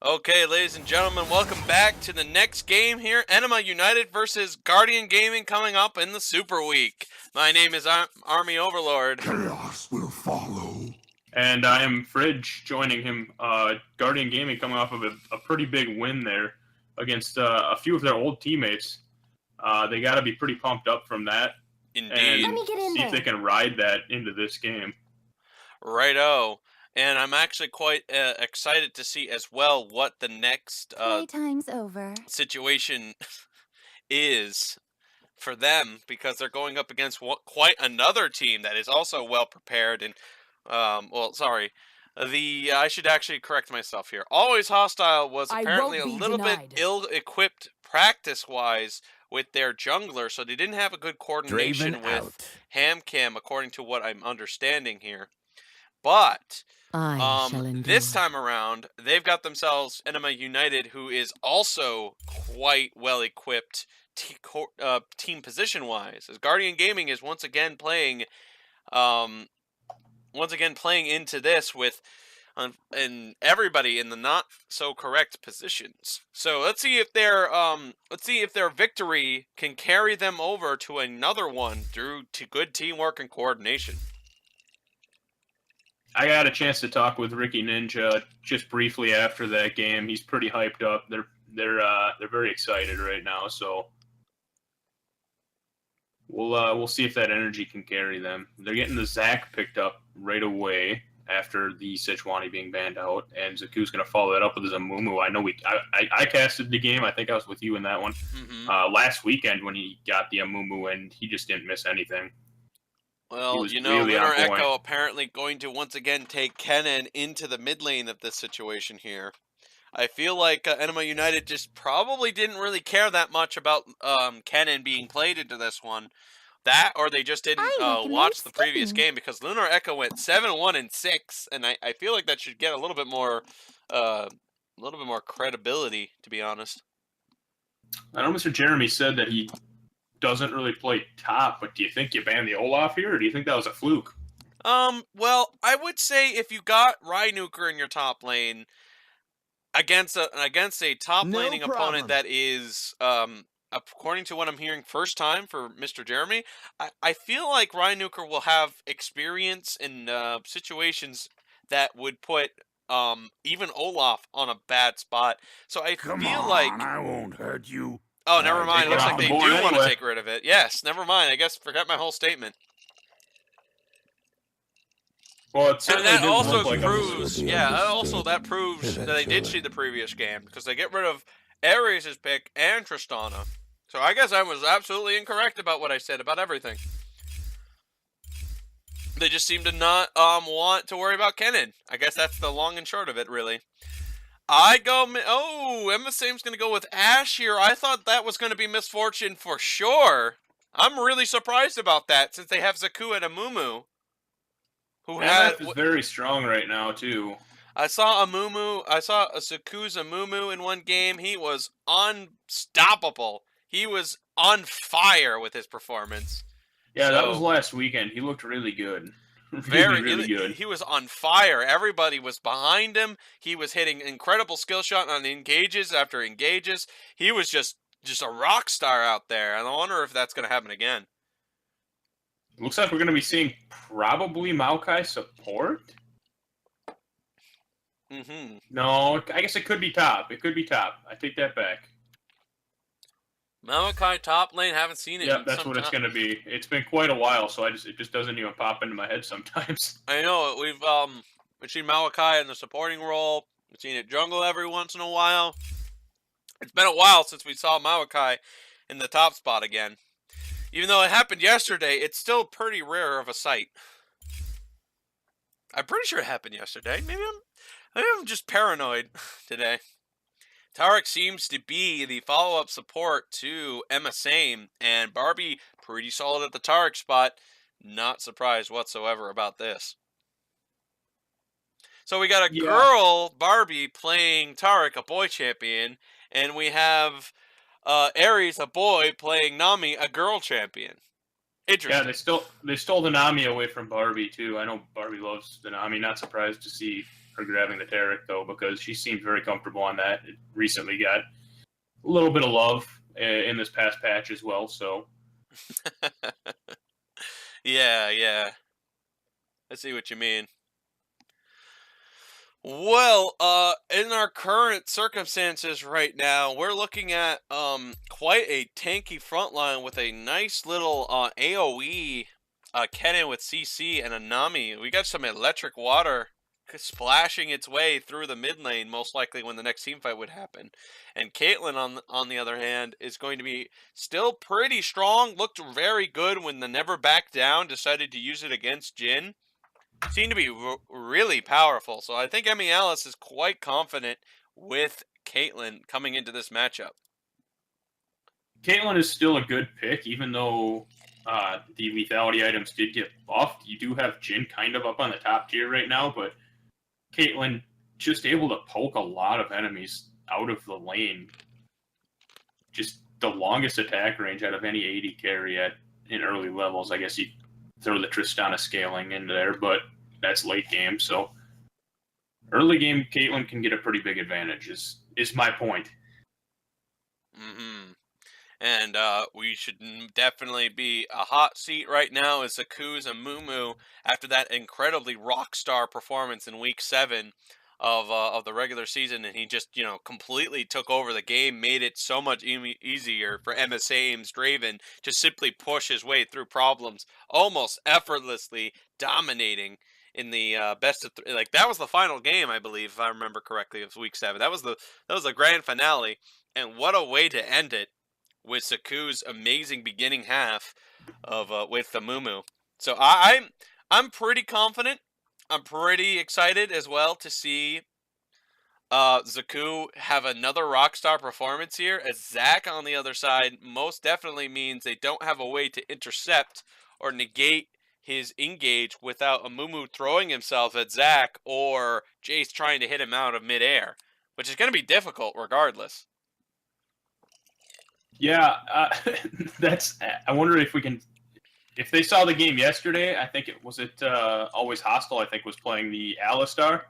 Okay, ladies and gentlemen, welcome back to the next game here. Enema United versus Guardian Gaming coming up in the Super Week. My name is Army Overlord. Chaos will follow. And I am Fridge joining him. Guardian Gaming coming off of a pretty big win there against a few of their old teammates. They got to be pretty pumped up from that. Indeed. And see if they can ride that into this game. Righto. And I'm actually quite excited to see as well what the next Playtime's over. situation is for them, because they're going up against quite another team that is also well prepared and I should actually correct myself here. Always Hostile was apparently a little bit ill-equipped practice-wise with their jungler, so they didn't have a good coordination with HamCam, according to what I'm understanding here. But this time around, they've got themselves Enema United, who is also quite well-equipped team position-wise, as Guardian Gaming is once again playing into this with and everybody in the not so correct positions. So let's see if their victory can carry them over to another one through to good teamwork and coordination. I got a chance to talk with Ricky Ninja just briefly after that game. He's pretty hyped up. They're very excited right now, so we'll see if that energy can carry them. They're getting the Zac picked up right away after the Sejuani being banned out, and Zaku's going to follow that up with his Amumu. I know I casted the game. I think I was with you in that one last weekend when he got the Amumu, and he just didn't miss anything. Well, you know, Lunar Echo apparently going to once again take Kennen into the mid lane of this situation here. I feel like Enema United just probably didn't really care that much about Kennen being played into this one. That, or they just didn't watch the previous game, because Lunar Echo went 7-1-6, and I feel like that should get a little bit more credibility, to be honest. I know Mr. Jeremy said that he doesn't really play top, but do you think you banned the Olaf here, or do you think that was a fluke? Well, I would say if you got Rhynuker in your top lane against a top laning opponent that is according to what I'm hearing, first time for Mr. Jeremy, I feel like Rhynuker will have experience in situations that would put even Olaf on a bad spot. So I feel like I won't hurt you. Oh, never mind. It looks like they do want to take rid of it. Yes, never mind. I guess forget my whole statement. Well, it and that also proves, that proves that they did see the previous game, because they get rid of Ares' pick and Tristana. So I guess I was absolutely incorrect about what I said about everything. They just seem to not want to worry about Kennen. I guess that's the long and short of it, really. Emma Same's going to go with Ashe here. I thought that was going to be Misfortune for sure. I'm really surprised about that, since they have Zaku and Amumu. Is very strong right now, too. I saw Zaku's Amumu in one game. He was unstoppable. He was on fire with his performance. Yeah, that was last weekend. He looked really good. Really good. He was on fire. Everybody was behind him. He was hitting incredible skill shot on engages after engages. He was just a rock star out there. And I wonder if that's going to happen again. Looks like we're going to be seeing probably Maokai support. No, I guess it could be top. It could be top. I take that back. Maokai top lane, haven't seen it. Yeah, that's what it's going to be. It's been quite a while, so it just doesn't even pop into my head sometimes. I know we've seen Maokai in the supporting role. We've seen it jungle every once in a while. It's been a while since we saw Maokai in the top spot again. Even though it happened yesterday, it's still pretty rare of a sight. I'm pretty sure it happened yesterday. Maybe I'm just paranoid today. Taric seems to be the follow-up support to Emma Same, and Barbie pretty solid at the Taric spot. Not surprised whatsoever about this. So we got a girl, Barbie, playing Taric, a boy champion, and we have Ares, a boy, playing Nami, a girl champion. Interesting. Yeah, they stole the Nami away from Barbie, too. I know Barbie loves the Nami. Not surprised to see her grabbing the Tarek, though, because she seemed very comfortable on that. It recently got a little bit of love in this past patch as well, so. Yeah. I see what you mean. Well, in our current circumstances right now, we're looking at quite a tanky front line with a nice little AoE Kennen with CC and a Nami. We got some electric water splashing its way through the mid lane, most likely when the next team fight would happen. And Caitlyn, on the other hand, is going to be still pretty strong. Looked very good when the Never Back Down decided to use it against Jhin. Seem to be really powerful. So I think Emmy Alice is quite confident with Caitlyn coming into this matchup. Caitlyn is still a good pick, even though the lethality items did get buffed. You do have Jhin kind of up on the top tier right now, but Caitlyn just able to poke a lot of enemies out of the lane. Just the longest attack range out of any AD carry in early levels. I guess you throw the Tristana scaling into there, but that's late game. So early game, Caitlyn can get a pretty big advantage. Is my point. Mm-hmm. And we should definitely be a hot seat right now as Zaku's and Mumu after that incredibly rock star performance in Week 7 of the regular season, and he just completely took over the game, made it so much easier for MSA Ames Draven to simply push his way through problems, almost effortlessly dominating in the best of like that was the final game, I believe, if I remember correctly, of Week 7. That was the grand finale, and what a way to end it with Zaku's amazing beginning half of with the Mumu. So I'm pretty confident. I'm pretty excited as well to see Zaku have another rockstar performance here, as Zac on the other side most definitely means they don't have a way to intercept or negate his engage without a Mumu throwing himself at Zac or Jace trying to hit him out of midair, which is going to be difficult regardless. Yeah, that's. I wonder if we can. If they saw the game yesterday, I think it was Always Hostile. I think was playing the Alistar,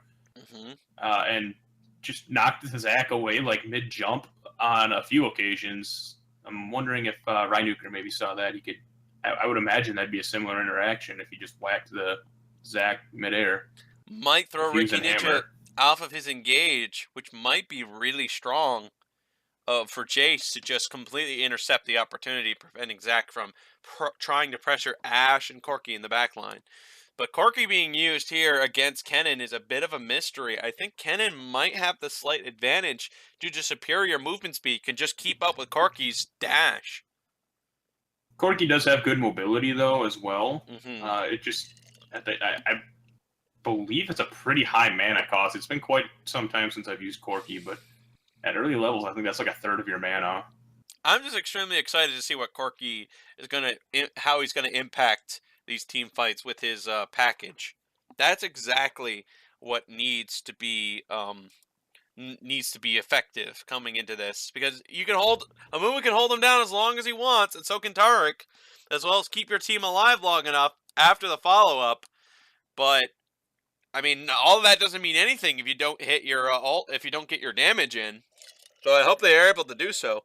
and just knocked the Zac away like mid jump on a few occasions. I'm wondering if Reinuker maybe saw that. He could. I would imagine that'd be a similar interaction if he just whacked the Zac midair. Might throw Ricky Ninja off of his engage, which might be really strong. For Jace to just completely intercept the opportunity, preventing Zac from trying to pressure Ashe and Corki in the backline. But Corki being used here against Kennen is a bit of a mystery. I think Kennen might have the slight advantage due to superior movement speed, can just keep up with Corki's dash. Corki does have good mobility, though, as well. It just... I believe it's a pretty high mana cost. It's been quite some time since I've used Corki, but... at early levels, I think that's like a third of your mana. I'm just extremely excited to see what Corki is how he's gonna impact these team fights with his package. That's exactly what needs to be effective coming into this, because Amumu can hold him down as long as he wants, and so can Taric, as well as keep your team alive long enough after the follow up. But I mean, all of that doesn't mean anything if you don't hit your ult, if you don't get your damage in. So I hope they are able to do so.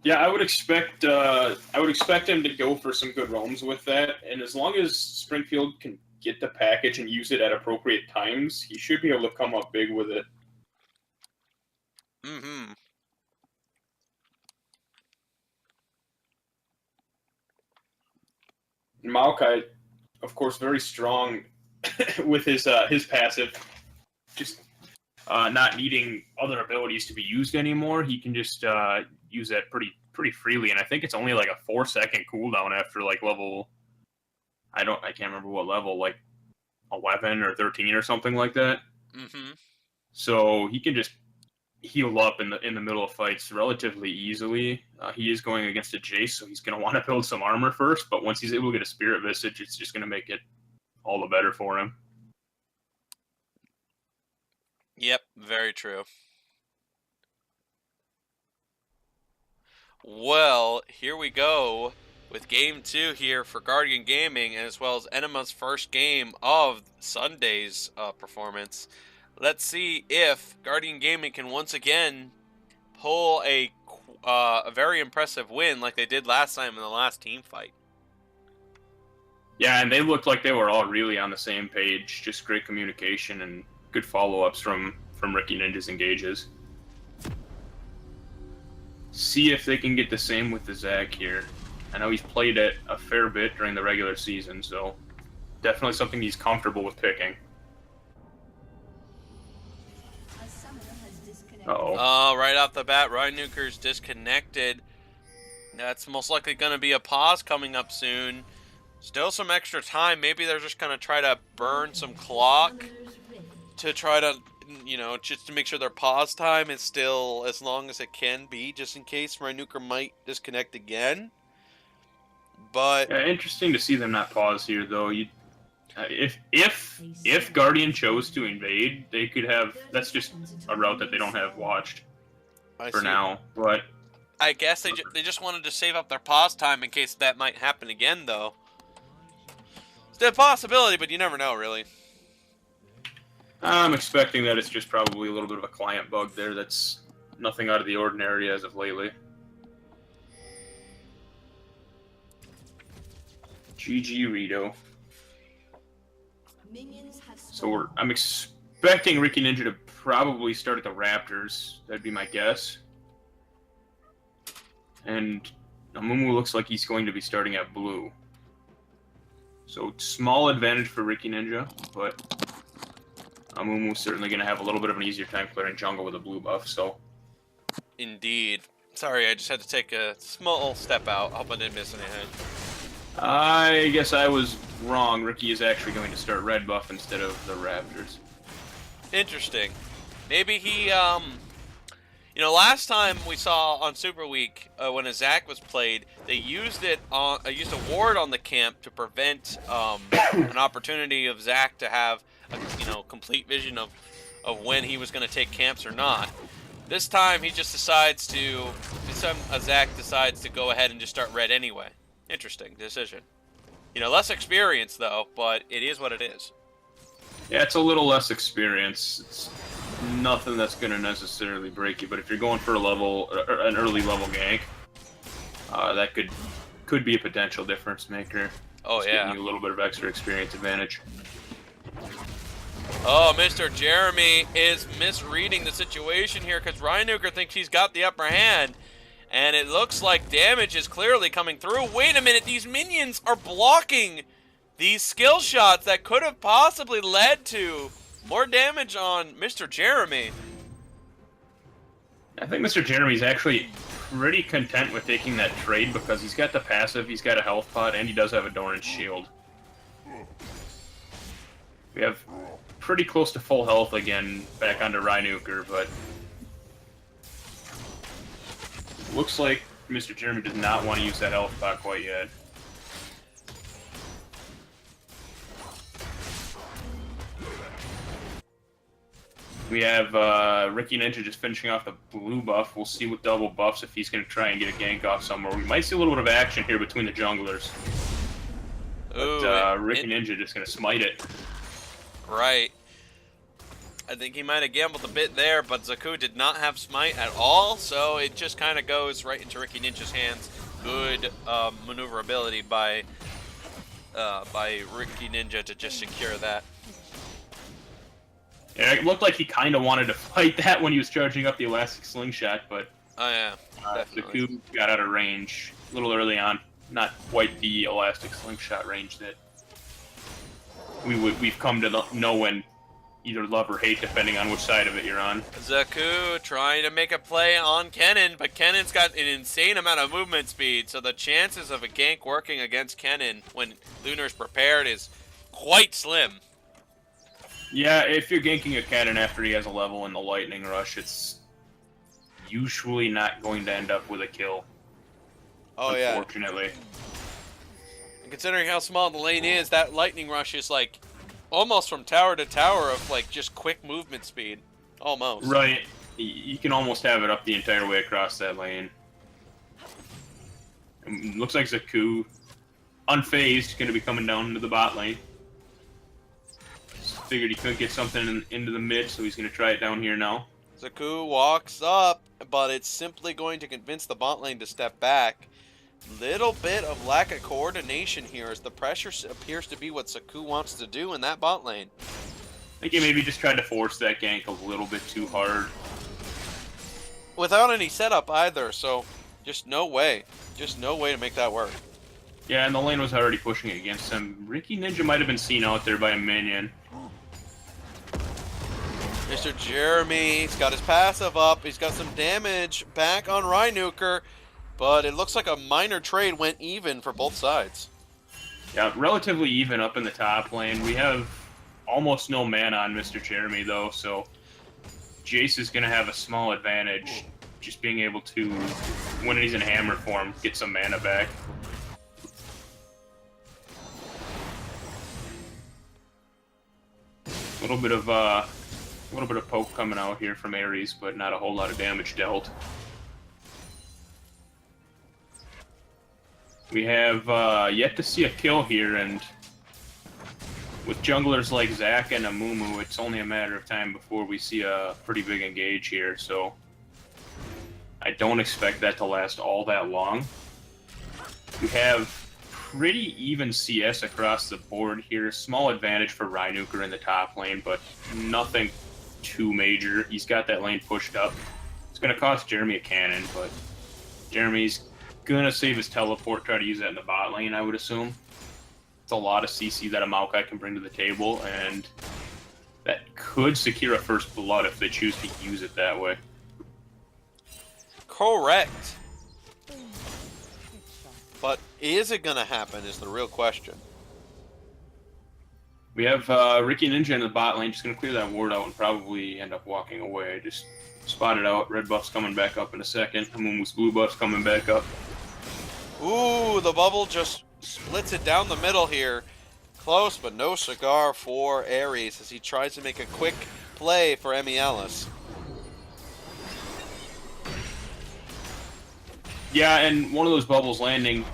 Yeah, I would expect him to go for some good roams with that, and as long as Springfield can get the package and use it at appropriate times, he should be able to come up big with it. Maokai, of course, very strong with his passive, just not needing other abilities to be used anymore. He can just use that pretty freely, and I think it's only like a 4-second cooldown after like level. I can't remember what level, like 11 or 13 or something like that. So he can just heal up in the middle of fights relatively easily. He is going against a Jace, so he's going to want to build some armor first. But once he's able to get a Spirit Visage, it's just going to make it all the better for him. Yep, very true. Well, here we go with Game 2 here for Guardian Gaming, and as well as Enema's first game of Sunday's performance. let's see if Guardian Gaming can once again pull a very impressive win like they did last time in the last team fight. Yeah, and they looked like they were all really on the same page. Just great communication and good follow-ups from Ricky Ninja's engages. See if they can get the same with the Zach here. I know he's played it a fair bit during the regular season, so definitely something he's comfortable with picking. Uh-oh. Right off the bat, Reinuker's disconnected. That's most likely going to be a pause coming up soon. Still some extra time. Maybe they're just going to try to burn some clock to try to, you know, just to make sure their pause time is still as long as it can be, just in case Reinuker might disconnect again. But yeah, interesting to see them not pause here, though. If Guardian chose to invade, they could have. That's just a route that they don't have watched for now. But I guess they just wanted to save up their pause time in case that might happen again, though. It's a possibility, but you never know, really. I'm expecting that it's just probably a little bit of a client bug there. That's nothing out of the ordinary as of lately. GG Rito. So I'm expecting Ricky Ninja to probably start at the Raptors. That'd be my guess. And Amumu looks like he's going to be starting at blue. So small advantage for Ricky Ninja, but Amumu's certainly going to have a little bit of an easier time clearing jungle with a blue buff, so. Indeed. Sorry, I just had to take a small step out. Hope I didn't miss anything. I guess I was wrong. Ricky is actually going to start red buff instead of the Raptors. Interesting. Maybe he, you know, last time we saw on Super Week when a Zac was played, they used it on, used a ward on the camp to prevent an opportunity of Zac to have, you know, complete vision of when he was going to take camps or not. This time he just decides to, Zac decides to go ahead and just start red anyway. Interesting decision. You know, less experience though, but it is what it is. Yeah, it's a little less experience. It's nothing that's going to necessarily break you, but if you're going for an early level gank, that could be a potential difference maker. Oh, just yeah. Giving you a little bit of extra experience advantage. Oh, Mr. Jeremy is misreading the situation here because Reinuker thinks he's got the upper hand. And it looks like damage is clearly coming through. Wait a minute, these minions are blocking these skill shots that could have possibly led to more damage on Mr. Jeremy. I think Mr. Jeremy's actually pretty content with taking that trade because he's got the passive, he's got a health pot, and he does have a Doran's shield. We have pretty close to full health again back onto Reinuker, but looks like Mr. Jeremy does not want to use that health pot quite yet. We have Ricky Ninja just finishing off the blue buff. We'll see with double buffs if he's going to try and get a gank off somewhere. We might see a little bit of action here between the junglers. But Ricky Ninja just going to smite it. Right. I think he might have gambled a bit there, but Zaku did not have smite at all, so it just kind of goes right into Ricky Ninja's hands. Good maneuverability by Ricky Ninja to just secure that. Yeah, it looked like he kind of wanted to fight that when he was charging up the elastic slingshot, but oh yeah, Zaku got out of range a little early on. Not quite the elastic slingshot range that we've come to know when either love or hate, depending on which side of it you're on. Zaku trying to make a play on Kennen, but Kennen's got an insane amount of movement speed, so the chances of a gank working against Kennen when Lunar's prepared is quite slim. Yeah, if you're ganking a Kennen after he has a level in the Lightning Rush, it's usually not going to end up with a kill. Oh, yeah. Unfortunately. And considering how small the lane is, that Lightning Rush is like almost from tower to tower of like just quick movement speed. Almost. Right. You can almost have it up the entire way across that lane. And looks like Zaku, unfazed, going to be coming down into the bot lane. Figured he couldn't get something into the mid, so he's going to try it down here now. Zaku walks up, but it's simply going to convince the bot lane to step back. Little bit of lack of coordination here as the pressure appears to be what Zaku wants to do in that bot lane. I think he maybe just tried to force that gank a little bit too hard. Without any setup either, so just no way. Just no way to make that work. Yeah, and the lane was already pushing it against him. Ricky Ninja might have been seen out there by a minion. Mr. Jeremy, he's got his passive up. He's got some damage back on Rhynuker, but it looks like a minor trade went even for both sides. Yeah, relatively even up in the top lane. We have almost no mana on Mr. Jeremy, though, so Jace is going to have a small advantage just being able to, when he's in hammer form, get some mana back. A little bit of poke coming out here from Ares, but not a whole lot of damage dealt. We have yet to see a kill here, and with junglers like Zac and Amumu, it's only a matter of time before we see a pretty big engage here, so I don't expect that to last all that long. We have pretty even CS across the board here. Small advantage for Rhynuker in the top lane, but nothing too major. He's got that lane pushed up. It's going to cost Jeremy a cannon, but Jeremy's going to save his teleport, try to use that in the bot lane, I would assume. It's a lot of CC that a Maokai can bring to the table, and that could secure a first blood if they choose to use it that way. Correct. But is it going to happen is the real question. We have Ricky Ninja in the bot lane, just going to clear that ward out and probably end up walking away. Just spot it out. Red buff's coming back up in a second. Amumu's blue buff's coming back up. Ooh, the bubble just splits it down the middle here. Close, but no cigar for Ares as he tries to make a quick play for Emialis. Yeah, and one of those bubbles landing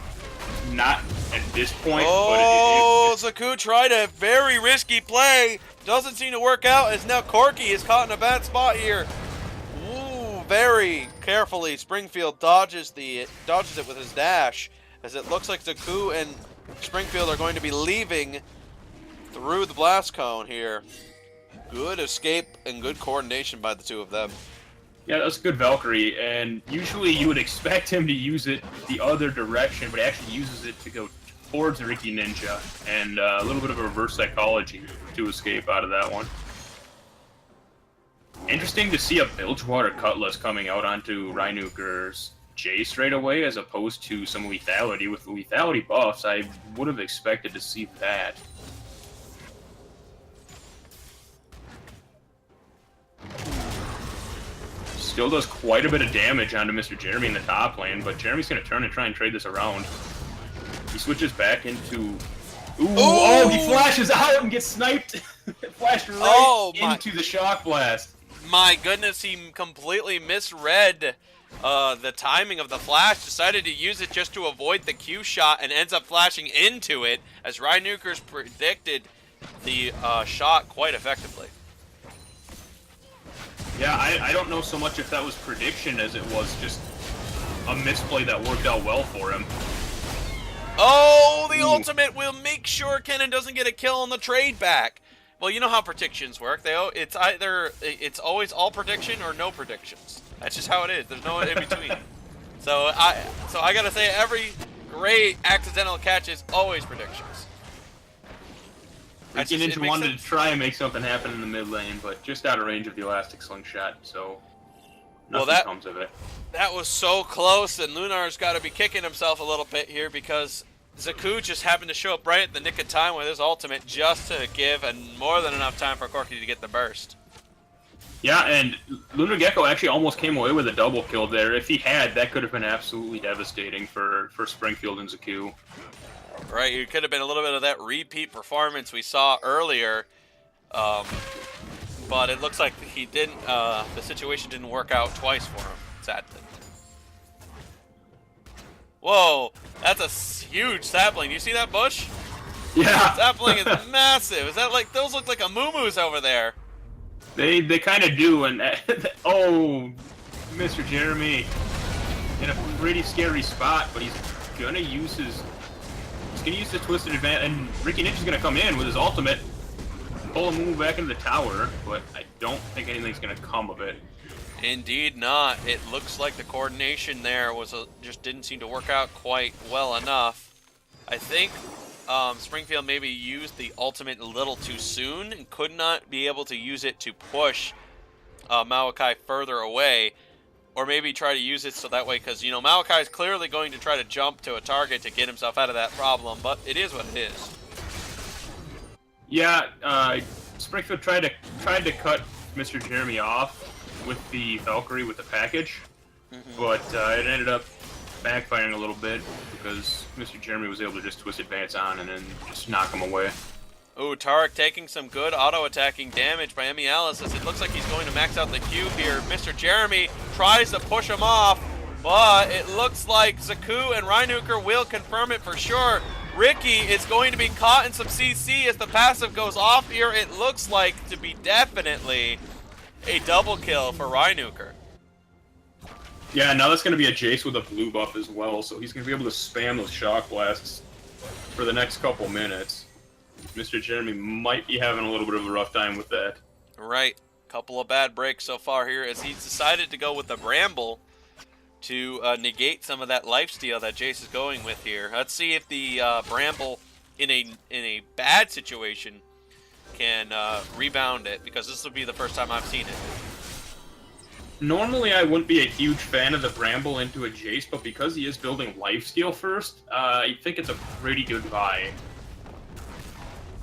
not at this point, oh, but Zaku tried a very risky play. Doesn't seem to work out as now Corki is caught in a bad spot here. Ooh, very carefully Springfield dodges it with his dash as it looks like Zaku and Springfield are going to be leaving through the blast cone here. Good escape and good coordination by the two of them. Yeah, that was a good Valkyrie, and usually you would expect him to use it the other direction, but he actually uses it to go towards Ricky Ninja, and a little bit of a reverse psychology to escape out of that one. Interesting to see a Bilgewater Cutlass coming out onto Rhynuker's Jace right away, as opposed to some lethality. With the lethality buffs, I would have expected to see that. Still does quite a bit of damage onto Mr. Jeremy in the top lane, but Jeremy's going to turn and try and trade this around. He switches back into... Ooh, oh, he flashes out and gets sniped! Flashed right into the shock blast. My goodness, he completely misread the timing of the flash, decided to use it just to avoid the Q shot, and ends up flashing into it, as Rhynuker's predicted the shot quite effectively. Yeah, I don't know so much if that was prediction as it was just a misplay that worked out well for him. Oh, the ultimate will make sure Kennen doesn't get a kill on the trade back. Well, you know how predictions work. It's always all prediction or no predictions. That's just how it is. There's no in between. So I gotta say, every great accidental catch is always predictions. Ricky Ninja wanted to try and make something happen in the mid lane, but just out of range of the elastic slingshot, so nothing comes of it. That was so close, and Lunar's got to be kicking himself a little bit here because Zaku just happened to show up right at the nick of time with his ultimate just to give more than enough time for Corki to get the burst. Yeah, and Lunar Gecko actually almost came away with a double kill there. If he had, that could have been absolutely devastating for Springfield and Zaku. Right, it could have been a little bit of that repeat performance we saw earlier, but it looks like he didn't. The situation didn't work out twice for him, sadly. Whoa, that's a huge sapling. You see that bush? Yeah. Sapling is massive. Is that like, those look like a moo-moos over there. They kind of do, and oh, Mr. Jeremy in a pretty scary spot, but he's gonna use the twisted advance, and Ricky Ninja's gonna come in with his ultimate, pull a move back into the tower, but I don't think anything's gonna come of it. Indeed not. It looks like the coordination there just didn't seem to work out quite well enough. I think Springfield maybe used the ultimate a little too soon and could not be able to use it to push Maokai further away, or maybe try to use it so that way, because, you know, Maokai is clearly going to try to jump to a target to get himself out of that problem, but it is what it is. Yeah, Springfield tried to cut Mr. Jeremy off with the Valkyrie with the package, but it ended up backfiring a little bit because Mr. Jeremy was able to just twist advance on and then just knock him away. Ooh, Tarek taking some good auto-attacking damage by Emmy Alice as it looks like he's going to max out the Q here. Mr. Jeremy tries to push him off, but it looks like Zaku and Reinuker will confirm it for sure. Ricky is going to be caught in some CC as the passive goes off here. It looks like to be definitely a double kill for Reinuker. Yeah, now that's going to be a Jace with a blue buff as well, so he's going to be able to spam those shock blasts for the next couple minutes. Mr. Jeremy might be having a little bit of a rough time with that. Right. Couple of bad breaks so far here as he's decided to go with the Bramble to negate some of that lifesteal that Jace is going with here. Let's see if the Bramble in a bad situation can rebound it, because this will be the first time I've seen it. Normally I wouldn't be a huge fan of the Bramble into a Jace, but because he is building lifesteal first, I think it's a pretty good buy.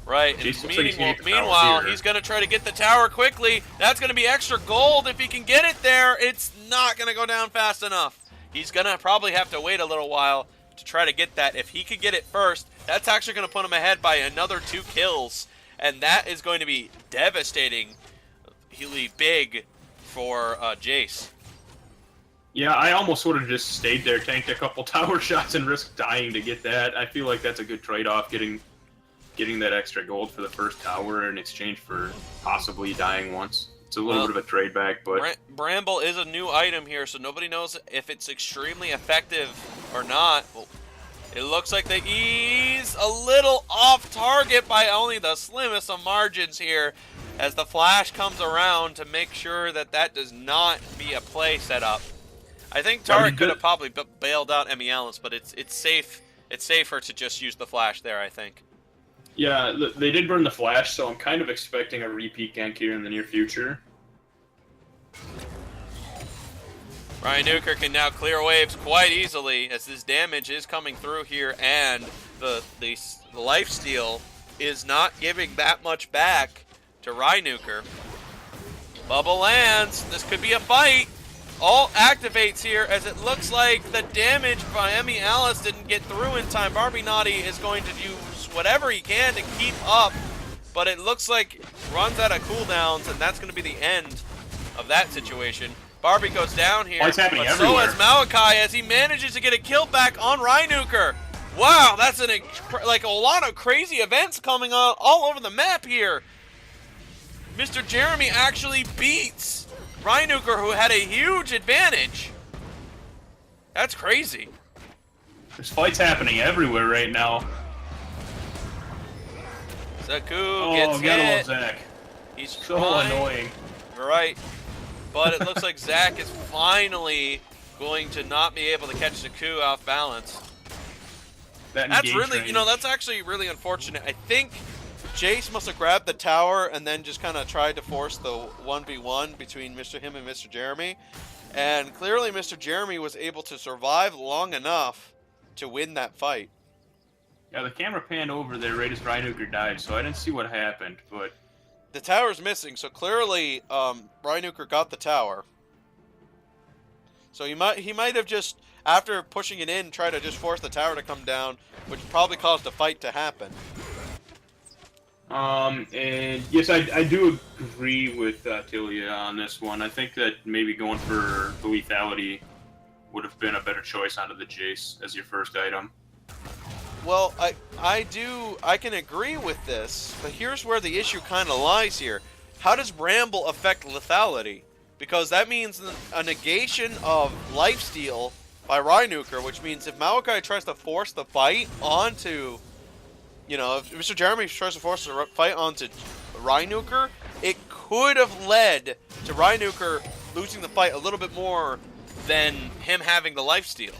Right, and meanwhile, he's going to try to get the tower quickly. That's going to be extra gold if he can get it there. It's not going to go down fast enough. He's going to probably have to wait a little while to try to get that. If he could get it first, that's actually going to put him ahead by another 2 kills. And that is going to be devastatingly big for Jace. Yeah, I almost would have just stayed there, tanked a couple tower shots, and risked dying to get that. I feel like that's a good trade-off, getting that extra gold for the first tower in exchange for possibly dying once. It's a little bit of a trade back, but Bramble is a new item here, so nobody knows if it's extremely effective or not. Well, it looks like they ease a little off target by only the slimmest of margins here as the flash comes around to make sure that that does not be a play set up. I think Tarek could have probably bailed out Emmy Alice, but it's safe. It's safer to just use the flash there, I think. Yeah, they did burn the flash, so I'm kind of expecting a repeat gank here in the near future. Reinuker can now clear waves quite easily as this damage is coming through here, and the lifesteal is not giving that much back to Reinuker. Bubble lands. This could be a fight. Ult activates here as it looks like the damage by Emmy Alice didn't get through in time. Barbie Naughty is going to use whatever he can to keep up, but it looks like runs out of cooldowns, and that's going to be the end of that situation. Barbie goes down here, but everywhere. So is Maokai as he manages to get a kill back on Reinuker. Wow, that's like a lot of crazy events coming on all over the map here. Mr. Jeremy actually beats Reinuker, who had a huge advantage. That's crazy. There's fights happening everywhere right now. Zaku gets hit. Gotta love Zach. He's so trying. annoying. Right. But it looks like Zach is finally going to not be able to catch Zaku off balance. That's really, range. That's actually really unfortunate. I think Jace must have grabbed the tower and then just kind of tried to force the 1v1 between him and Mr. Jeremy. And clearly Mr. Jeremy was able to survive long enough to win that fight. Yeah, the camera panned over there right as Reinuker died, so I didn't see what happened, but the tower's missing, so clearly Reinuker got the tower. So he might have just, after pushing it in, tried to just force the tower to come down, which probably caused the fight to happen. And yes, I do agree with Tilia on this one. I think that maybe going for the lethality would have been a better choice onto the Jace as your first item. Well, I can agree with this, but here's where the issue kind of lies here. How does Bramble affect lethality? Because that means a negation of lifesteal by Rhynuker, which means if Maokai tries to force the fight onto, you know, if Mr. Jeremy tries to force the fight onto Rhynuker, it could have led to Rhynuker losing the fight a little bit more than him having the lifesteal.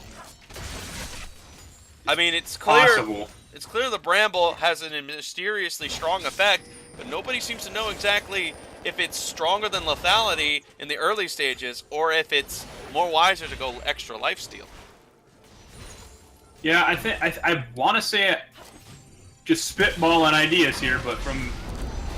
I mean, it's clear. Possible. It's clear the Bramble has a mysteriously strong effect, but nobody seems to know exactly if it's stronger than lethality in the early stages, or if it's more wiser to go extra lifesteal. Yeah, I want to say just spitballing ideas here, but from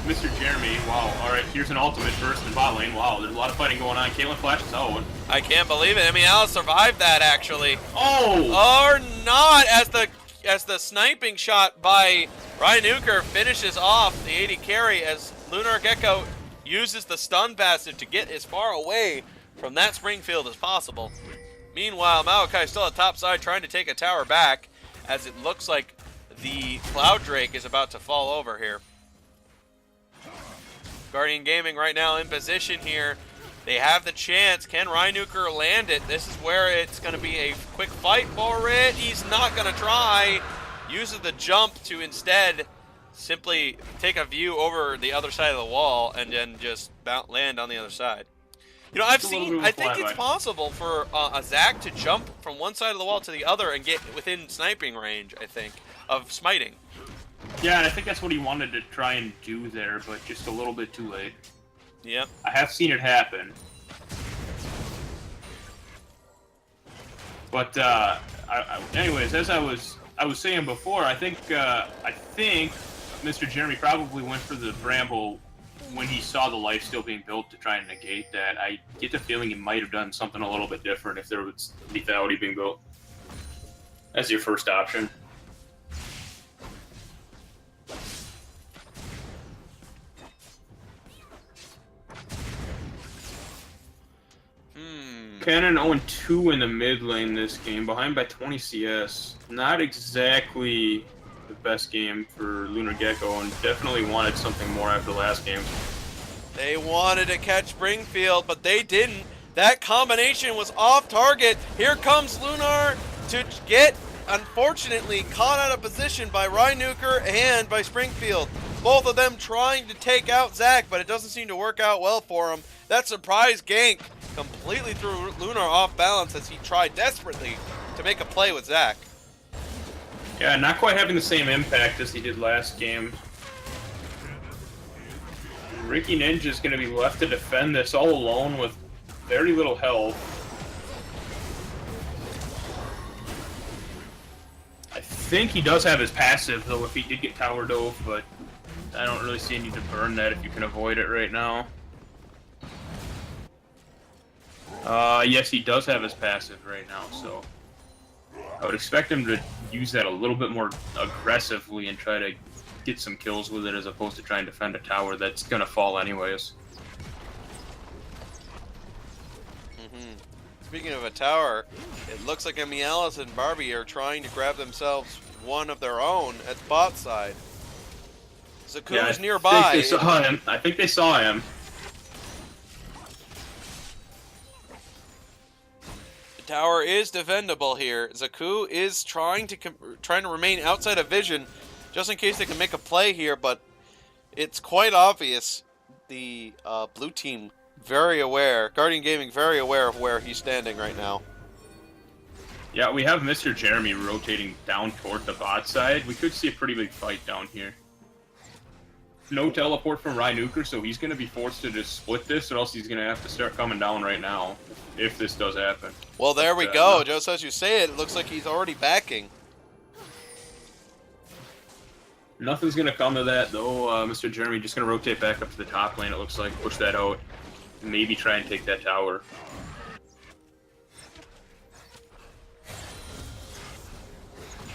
Mr. Jeremy, wow, alright, here's an ultimate first in bot lane. Wow, there's a lot of fighting going on. Caitlyn flashes out. I can't believe it. I mean, Alice survived that, actually. Oh! Or not, as the sniping shot by Rhynuker finishes off the AD carry, as Lunar Gecko uses the stun passive to get as far away from that Springfield as possible. Meanwhile, Maokai still at top side trying to take a tower back, as it looks like the Cloud Drake is about to fall over here. Guardian Gaming right now in position here. They have the chance. Can Rhynuker land it? This is where it's going to be a quick fight for it. He's not going to try. Uses the jump to instead simply take a view over the other side of the wall and then just land on the other side. You know, I think it's possible for a Zac to jump from one side of the wall to the other and get within sniping range, I think, of smiting. Yeah, and I think that's what he wanted to try and do there, but just a little bit too late. Yep. I have seen it happen. But anyways, as I was saying before, I think Mr. Jeremy probably went for the Bramble when he saw the life still being built to try and negate that. I get the feeling he might have done something a little bit different if there was lethality being built as your first option. Cannon 0-2 in the mid lane this game, behind by 20 CS. Not exactly the best game for Lunar Gecko, and definitely wanted something more after last game. They wanted to catch Springfield, but they didn't. That combination was off target. Here comes Lunar to get, unfortunately, caught out of position by Rhynuker and by Springfield. Both of them trying to take out Zac, but it doesn't seem to work out well for him. That surprise gank completely threw Lunar off balance as he tried desperately to make a play with Zac. Yeah, not quite having the same impact as he did last game. Ricky Ninja is going to be left to defend this all alone with very little health. I think he does have his passive, though, if he did get tower dove, but I don't really see a need to burn that if you can avoid it right now. Yes, he does have his passive right now, so I would expect him to use that a little bit more aggressively and try to get some kills with it as opposed to trying to defend a tower that's going to fall anyways. Speaking of a tower, it looks like Alice and Barbie are trying to grab themselves one of their own at the bot side. Zaku is nearby. I think they saw him. The tower is defendable here. Zaku is trying to remain outside of vision, just in case they can make a play here. But it's quite obvious the blue team very aware, Guardian Gaming very aware of where he's standing right now. Yeah, we have Mr. Jeremy rotating down toward the bot side. We could see a pretty big fight down here. No teleport from Rhynuker, so he's going to be forced to just split this, or else he's going to have to start coming down right now, if this does happen. Well, there we go. Just as you say it, it looks like he's already backing. Nothing's going to come of that, though. Mr. Jeremy just going to rotate back up to the top lane, it looks like. Push that out. Maybe try and take that tower.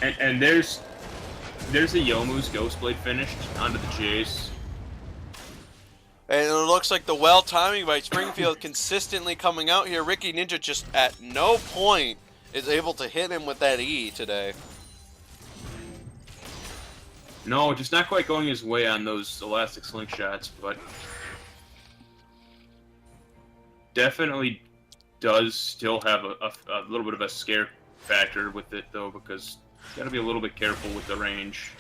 And there's a Youmuu's Ghostblade finished onto the Chase. And it looks like the well timing by Springfield consistently coming out here. Ricky Ninja just at no point is able to hit him with that E today. No, just not quite going his way on those elastic slingshots, but definitely does still have a little bit of a scare factor with it, though, because you got to be a little bit careful with the range.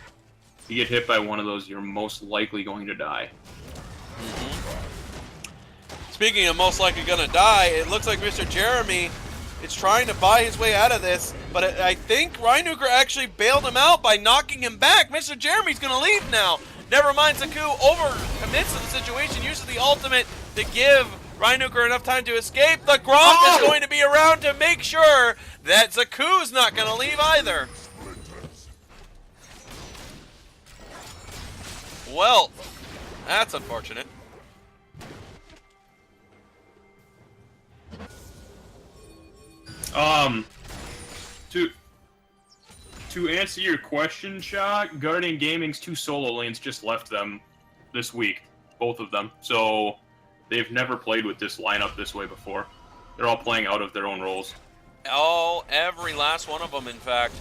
If you get hit by one of those, you're most likely going to die. Speaking of most likely going to die, it looks like Mr. Jeremy is trying to buy his way out of this, but I think Reinuker actually bailed him out by knocking him back. Mr. Jeremy's going to leave now. Never mind, Zaku overcommits to the situation, uses the ultimate to give Reinuker enough time to escape. The Gromp is going to be around to make sure that Zaku's not going to leave either. Well, that's unfortunate. To answer your question, Shock, Guardian Gaming's 2 solo lanes just left them this week, both of them. So they've never played with this lineup this way before. They're all playing out of their own roles. Every last one of them, in fact.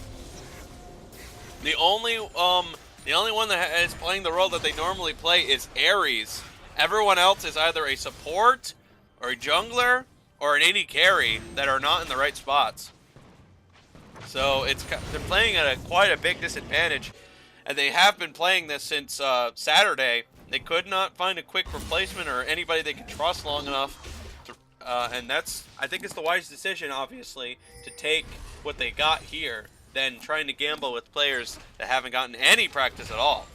The only one that is playing the role that they normally play is Ares. Everyone else is either a support or a jungler or an AD carry that are not in the right spots. So they're playing at quite a big disadvantage, and they have been playing this since Saturday. They could not find a quick replacement or anybody they could trust long enough, and I think it's the wise decision, obviously, to take what they got here than trying to gamble with players that haven't gotten any practice at all.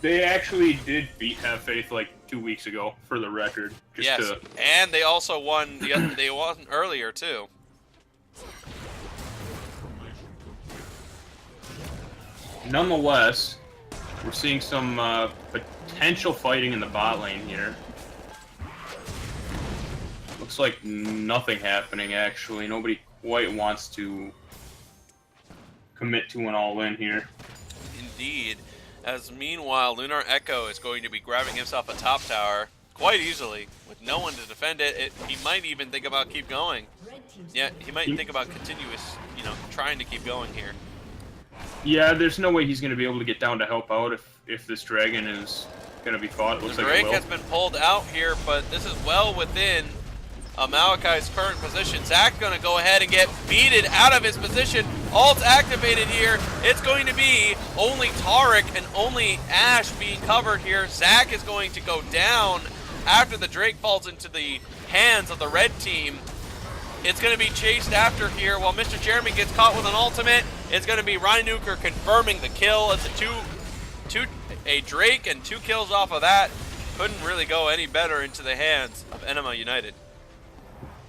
They actually did beat Have Faith like 2 weeks ago, for the record. Yes, and they also won. They won earlier too. Nonetheless, we're seeing some potential fighting in the bot lane here. Looks like nothing happening, actually. Nobody quite wants to commit to an all-in here. Indeed. As meanwhile, Lunar Echo is going to be grabbing himself a top tower quite easily with no one to defend it. He might even think about keep going. Yeah, he might think about continuous, trying to keep going here. Yeah, there's no way he's going to be able to get down to help out if this dragon is going to be fought. It looks like Drake has been pulled out here, but this is well within Malakai's current position. Zach's going to go ahead and get beated out of his position. Ult's activated here. It's going to be only Taric and only Ashe being covered here. Zach is going to go down after the Drake falls into the hands of the red team. It's going to be chased after here while Mr. Jeremy gets caught with an ultimate. It's going to be Reinuker confirming the kill. It's a Drake and 2 kills off of that. Couldn't really go any better into the hands of Enema United.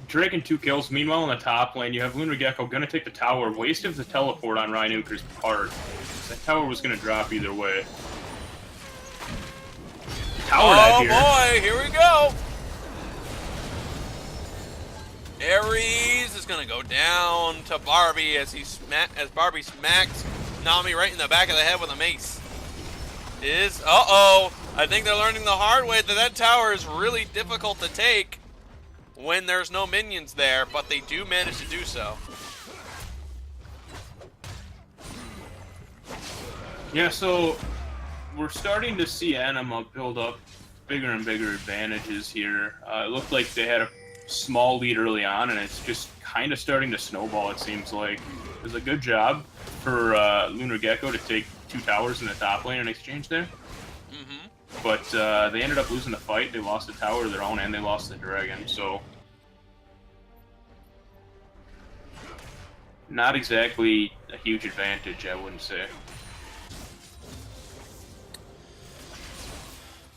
Drake and 2 kills. Meanwhile, in the top lane, you have Lunar Gecko going to take the tower. Waste of the teleport on Reinuker's part. That tower was going to drop either way. Tower dive here. Oh boy, here we go. Ares is going to go down to Barbie as Barbie smacks Nami right in the back of the head with a mace. I think they're learning the hard way that tower is really difficult to take when there's no minions there, but they do manage to do so. Yeah, so we're starting to see Anima build up bigger and bigger advantages here. It looked like they had a small lead early on, and it's just kind of starting to snowball, it seems like. It was a good job for Lunar Gecko to take 2 towers in the top lane in exchange there. But they ended up losing the fight. They lost the tower of their own, and they lost the dragon, so not exactly a huge advantage, I wouldn't say.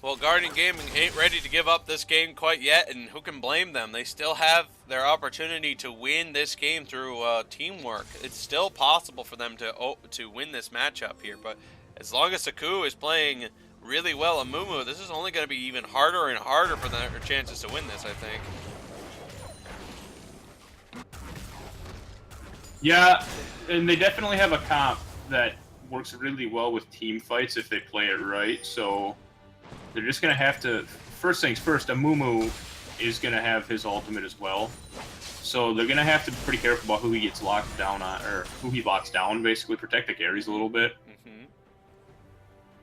Well, Guardian Gaming ain't ready to give up this game quite yet, and who can blame them? They still have their opportunity to win this game through teamwork. It's still possible for them to win this matchup here, but as long as Zaku is playing really well Amumu, this is only going to be even harder and harder for their chances to win this, I think. Yeah, and they definitely have a comp that works really well with team fights if they play it right, so they're just going to have to... First things first, Amumu is going to have his ultimate as well, So they're gonna have to be pretty careful about who he gets locked down on, or who he locks down. Basically, protect the carries a little bit,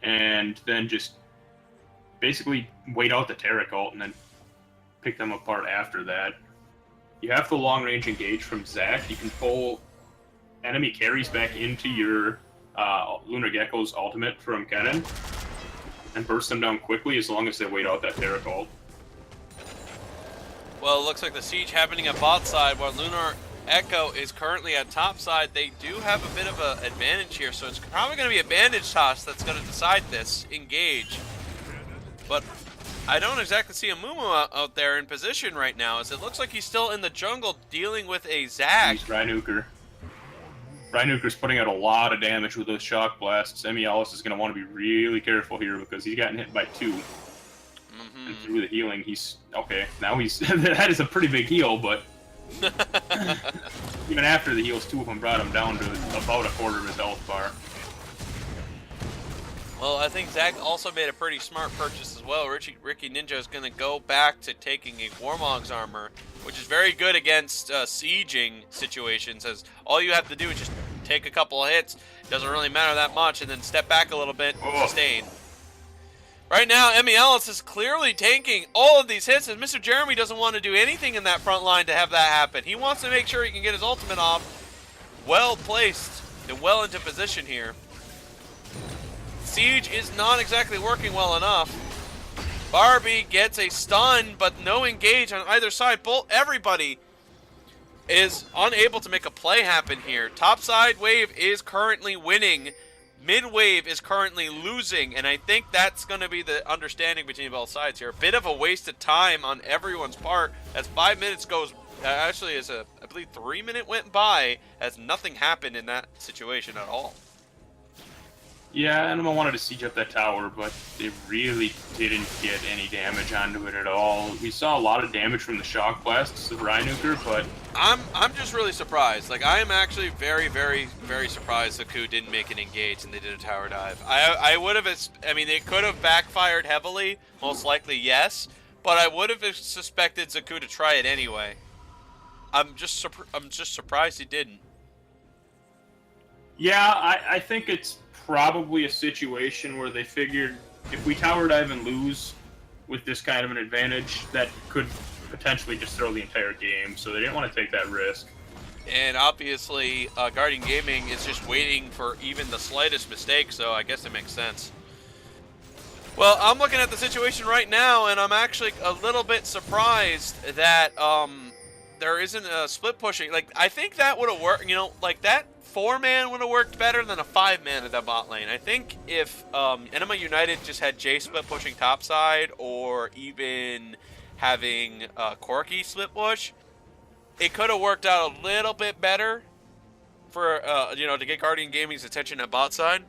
and then just basically wait out the Taric ult and then pick them apart after that. You have the long range engage from Zac. You can pull enemy carries back into your Lunar Gecko's ultimate from Kennen and burst them down quickly as long as they wait out that Taric ult. Well, it looks like the siege happening at bot side while Lunar Echo is currently at top side. They do have a bit of an advantage here, so it's probably going to be a bandage toss that's going to decide this engage. But I don't exactly see a Mumu out there in position right now, as it looks like he's still in the jungle dealing with a Zac. He's Rhinoker. Rhinoker's putting out a lot of damage with those shock blasts. Emialis is going to want to be really careful here because he's gotten hit by 2. And through the healing, he's... Okay, now he's... that is a pretty big heal, but... even after the heals, 2 of them brought him down to about a quarter of his health bar. Well, I think Zac also made a pretty smart purchase as well. Ricky Ninja is going to go back to taking a Warmog's armor, which is very good against sieging situations, as all you have to do is just take a couple of hits. Doesn't really matter that much, and then step back a little bit and sustain. Right now, Emialis is clearly tanking all of these hits, and Mr. Jeremy doesn't want to do anything in that front line to have that happen. He wants to make sure he can get his ultimate off. Well placed and well into position here. Siege is not exactly working well enough. Barbie gets a stun, but no engage on either side. Everybody is unable to make a play happen here. Top side wave is currently winning. Mid wave is currently losing, and I think that's going to be the understanding between both sides here. A bit of a waste of time on everyone's part as 5 minutes goes. Actually, as I believe 3 minutes went by as nothing happened in that situation at all. Yeah, Anima wanted to siege up that tower, but they really didn't get any damage onto it at all. We saw a lot of damage from the shock blasts of Rhinoker, but I'm just really surprised. Like, I am actually very, very, very surprised Zaku didn't make an engage and they did a tower dive. I would have, I mean, it could have backfired heavily, most likely yes, but I would have suspected Zaku to try it anyway. I'm just surprised he didn't. Yeah, I think it's probably a situation where they figured if we tower dive and lose with this kind of an advantage, that could potentially just throw the entire game, so they didn't want to take that risk. And obviously, Guardian Gaming is just waiting for even the slightest mistake, so I guess it makes sense. Well, I'm looking at the situation right now, and I'm actually a little bit surprised that there isn't a split pushing. Like, I think that would have worked, you know, like that 4-man would have worked better than a 5-man at that bot lane. I think if Enema United just had Jay split pushing topside, or even having Corki split push, it could have worked out a little bit better for, you know, to get Guardian Gaming's attention at bot side.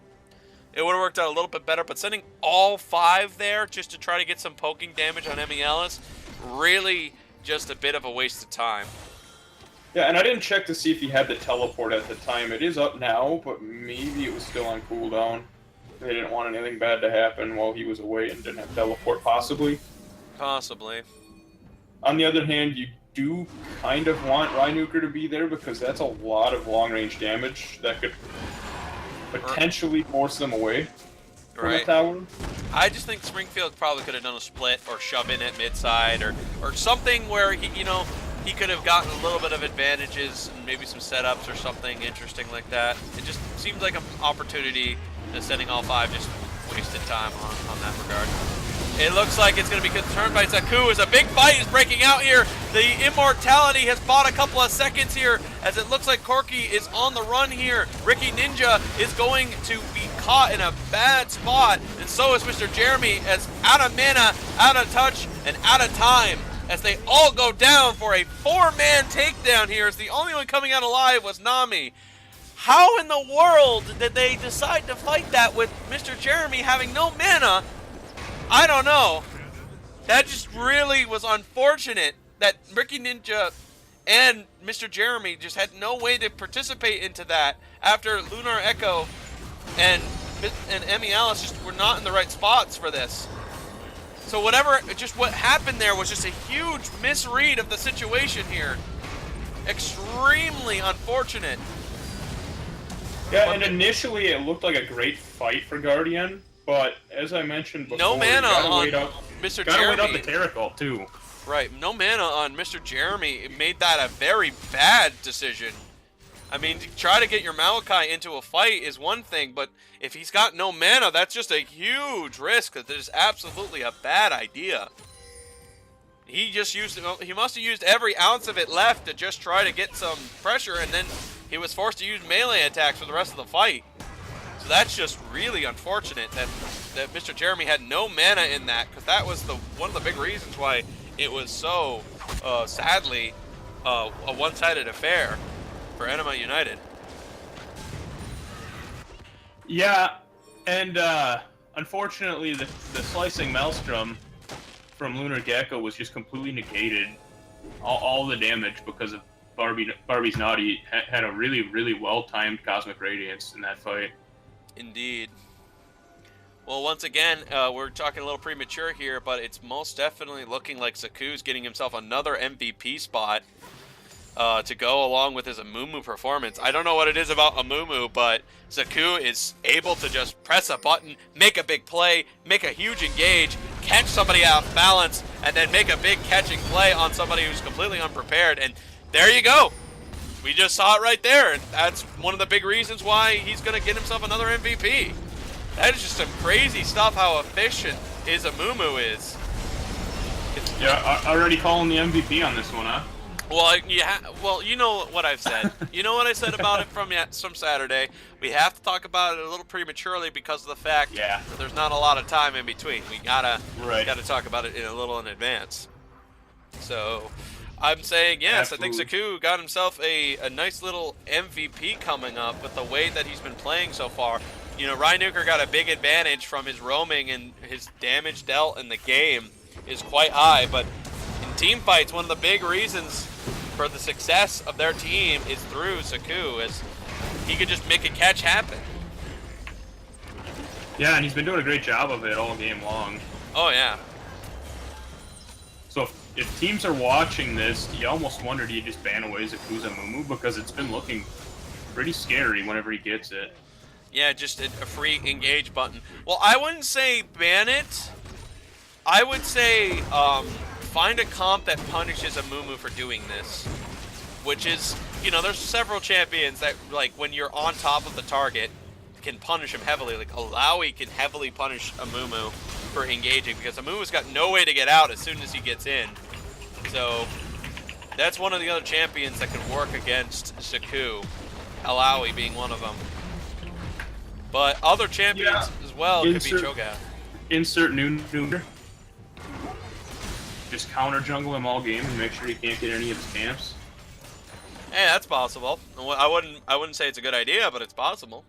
It would have worked out a little bit better, but sending all 5 there just to try to get some poking damage on Emialis, really just a bit of a waste of time. Yeah, and I didn't check to see if he had the teleport at the time. It is up now, but maybe it was still on cooldown. They didn't want anything bad to happen while he was away and didn't have teleport, possibly. Possibly. On the other hand, you do kind of want Rhinoker to be there because that's a lot of long-range damage that could potentially force them away from the tower. I just think Springfield probably could have done a split or shove in at mid-side or something where he, you know, he could have gotten a little bit of advantages and maybe some setups or something interesting like that. It just seems like an opportunity that sending all 5 just wasted time on that regard. It looks like it's going to be turned by Zaku as a big fight is breaking out here. The Immortality has bought a couple of seconds here as it looks like Corki is on the run here. Ricky Ninja is going to be caught in a bad spot, and so is Mr. Jeremy, as out of mana, out of touch, and out of time, as they all go down for a 4-man takedown here, as the only one coming out alive was Nami. How in the world did they decide to fight that with Mr. Jeremy having no mana? I don't know. That just really was unfortunate that Ricky Ninja and Mr. Jeremy just had no way to participate into that after Lunar Echo and Emialis just were not in the right spots for this. So what happened there was just a huge misread of the situation here. Extremely unfortunate. Yeah, and initially it looked like a great fight for Guardian, but as I mentioned before, no mana on Mr. Jeremy. Gotta wait out the Terracult too. Right, no mana on Mr. Jeremy. It made that a very bad decision. I mean, to try to get your Maokai into a fight is one thing, but if he's got no mana, that's just a huge risk. That is absolutely a bad idea. He just used, he must have used every ounce of it left to just try to get some pressure, and then he was forced to use melee attacks for the rest of the fight. So that's just really unfortunate that Mr. Jeremy had no mana in that, because that was one of the big reasons why it was so, sadly, a one-sided affair for Enema United. Yeah, and unfortunately, the slicing Maelstrom from Lunar Gecko was just completely negated. All the damage because of Barbie's Naughty had a really, really well-timed Cosmic Radiance in that fight. Indeed. Well, once again, we're talking a little premature here, but it's most definitely looking like Zaku's getting himself another MVP spot to go along with his Amumu performance. I don't know what it is about Amumu, but Zaku is able to just press a button, make a big play, make a huge engage, catch somebody out of balance, and then make a big catching play on somebody who's completely unprepared. And there you go. We just saw it right there, and that's one of the big reasons why he's going to get himself another MVP. That is just some crazy stuff, how efficient his Amumu is. Yeah, already calling the MVP on this one, huh? Well, well, you know what I've said. You know what I said about it from Saturday. We have to talk about it a little prematurely because of the fact that there's not a lot of time in between. We gotta talk about it a little in advance. So, I'm saying yes. Absolutely. I think Zaku got himself a nice little MVP coming up with the way that he's been playing so far. You know, Rhynuker got a big advantage from his roaming, and his damage dealt in the game is quite high, but in team fights, one of the big reasons for the success of their team is through Zaku, as he could just make a catch happen. Yeah, and he's been doing a great job of it all game long. Oh, yeah. So if teams are watching this, you almost wonder, do you just ban away Zaku's Amumu? Because it's been looking pretty scary whenever he gets it. Yeah, just a free engage button. Well, I wouldn't say ban it. I would say find a comp that punishes Amumu for doing this. Which is, you know, there's several champions that, like, when you're on top of the target, can punish him heavily. Like, Alawi can heavily punish Amumu for engaging, because Amumu's got no way to get out as soon as he gets in. So, that's one of the other champions that can work against Zaku. Alawi being one of them. But other champions as well could be Cho'Gath. Insert Nooner. Just counter jungle him all game and make sure he can't get any of his camps. Hey, that's possible. I wouldn't say it's a good idea, but it's possible.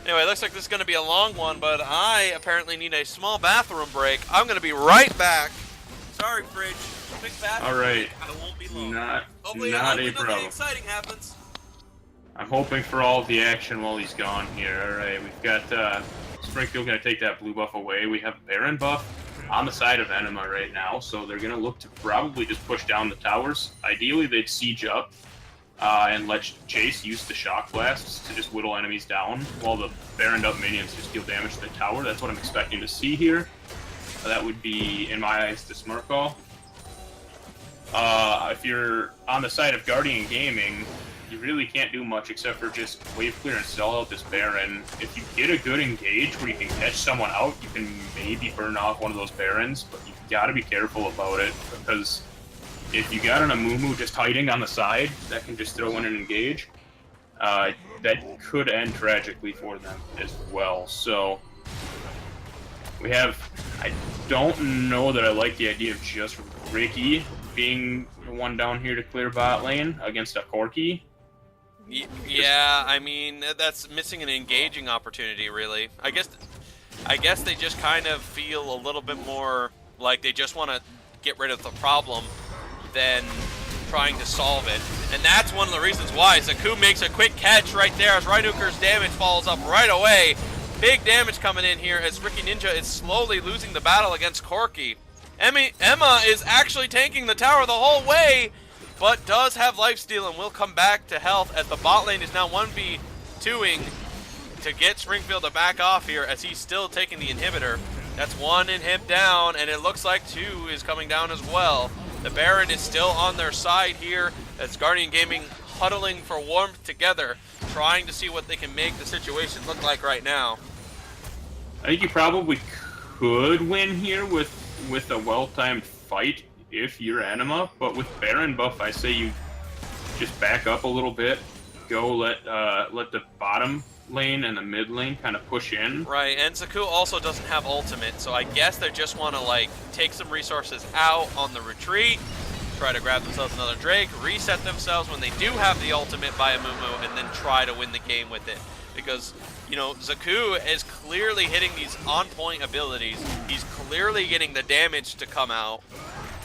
Anyway, looks like this is going to be a long one, but I apparently need a small bathroom break. I'm going to be right back. Sorry, Fridge. Quick bathroom break. I won't be long. Hopefully nothing exciting happens. I'm hoping for all of the action while he's gone here. Alright, we've got Springfield going to take that blue buff away. We have Baron buff on the side of Enema right now, so they're going to look to probably just push down the towers. Ideally, they'd siege up and let Chase use the shock blasts to just whittle enemies down while the Baroned up minions just deal damage to the tower. That's what I'm expecting to see here. That would be, in my eyes, the smart call. If you're on the side of Guardian Gaming, you really can't do much except for just wave clear and sell out this Baron. If you get a good engage where you can catch someone out, you can maybe burn off one of those Barons, but you've got to be careful about it, because if you got an Amumu just hiding on the side that can just throw in an engage, that could end tragically for them as well. So we have, I don't know that I like the idea of just Ricky being the one down here to clear bot lane against a Corki. Yeah, I mean, that's missing an engaging opportunity, really. I guess they just kind of feel a little bit more like they just want to get rid of the problem than trying to solve it. And that's one of the reasons why Zaku makes a quick catch right there as Rhynuker's damage falls up right away. Big damage coming in here as Ricky Ninja is slowly losing the battle against Corki. Emma is actually tanking the tower the whole way, but does have lifesteal and will come back to health as the bot lane is now 1v2ing to get Springfield to back off here as he's still taking the inhibitor. That's one inhib down, and it looks like two is coming down as well. The Baron is still on their side here as Guardian Gaming huddling for warmth together, trying to see what they can make the situation look like right now. I think you probably could win here with a well-timed fight if you're Anima, but with Baron buff, I say you just back up a little bit, go let the bottom lane and the mid lane kind of push in. Right, and Zaku also doesn't have ultimate, so I guess they just want to like take some resources out on the retreat, try to grab themselves another Drake, reset themselves when they do have the ultimate by Amumu, and then try to win the game with it. Because, you know, Zaku is clearly hitting these on-point abilities. He's clearly getting the damage to come out,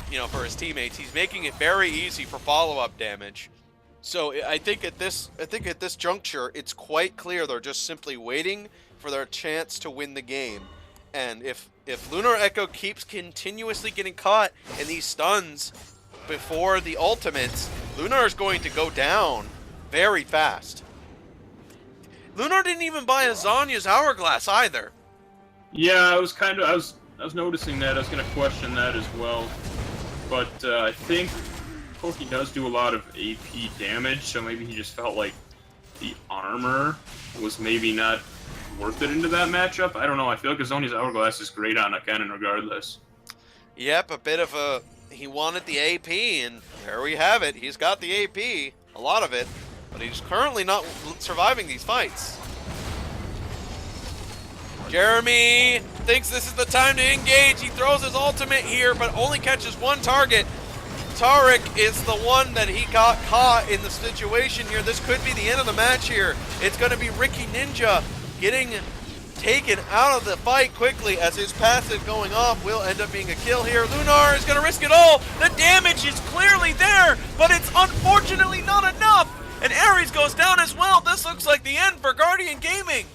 you know, for his teammates. He's making it very easy for follow-up damage. So I think at this juncture, it's quite clear they're just simply waiting for their chance to win the game. And if Lunar Echo keeps continuously getting caught in these stuns before the ultimates, Lunar is going to go down very fast. Lunar didn't even buy a Zanya's Hourglass either. Yeah, I was noticing that. I was going to question that as well. But I think Corki does do a lot of AP damage, so maybe he just felt like the armor was maybe not worth it into that matchup. I don't know. I feel like Azonia's Hourglass is great on a cannon regardless. Yep, a bit of a... He wanted the AP, and there we have it. He's got the AP, a lot of it, but he's currently not surviving these fights. Jeremy thinks this is the time to engage. He throws his ultimate here, but only catches one target. Tariq is the one that he got caught in the situation here. This could be the end of the match here. It's going to be Ricky Ninja getting taken out of the fight quickly as his passive going off will end up being a kill here. Lunar is going to risk it all. The damage is clearly there, but it's unfortunately not enough. And Ares goes down as well. This looks like the end for Guardian Gaming.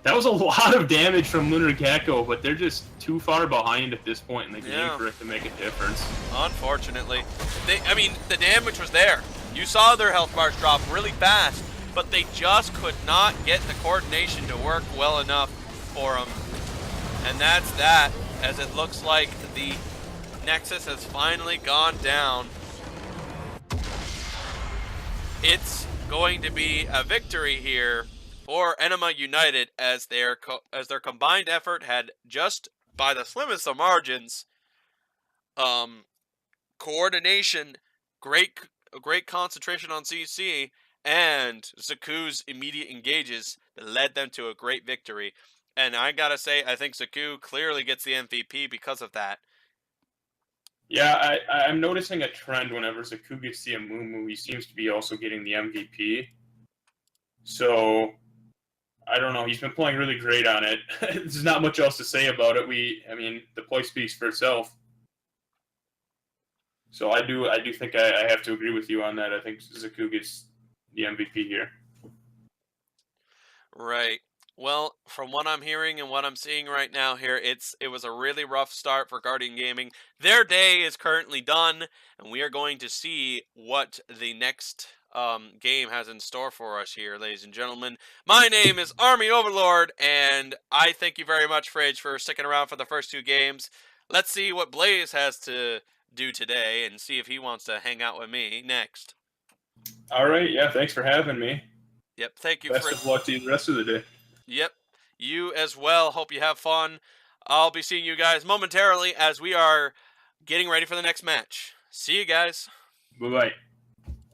That was a lot of damage from Lunar Gecko, but they're just too far behind at this point in the game for it to make a difference. Unfortunately. I mean, the damage was there. You saw their health bars drop really fast, but they just could not get the coordination to work well enough for them. And that's that, as it looks like the Nexus has finally gone down. It's going to be a victory here for Enema United as their combined effort had just by the slimmest of margins, coordination, great concentration on CC, and Zaku's immediate engages that led them to a great victory. And I gotta say, I think Zaku clearly gets the MVP because of that. Yeah, I'm noticing a trend whenever Zaku gets the Amumu, he seems to be also getting the MVP. So, I don't know, he's been playing really great on it. There's not much else to say about it. I mean, the play speaks for itself. So I do think I have to agree with you on that. I think Zaku gets the MVP here. Right. Well, from what I'm hearing and what I'm seeing right now here, it was a really rough start for Guardian Gaming. Their day is currently done, and we are going to see what the next game has in store for us here, ladies and gentlemen. My name is Army Overlord, and I thank you very much, Frage, for sticking around for the first two games. Let's see what Blaze has to do today and see if he wants to hang out with me next. All right, yeah, thanks for having me. Yep, thank you. Best of luck to you the rest of the day. Yep, you as well. Hope you have fun. I'll be seeing you guys momentarily as we are getting ready for the next match. See you guys. Bye-bye.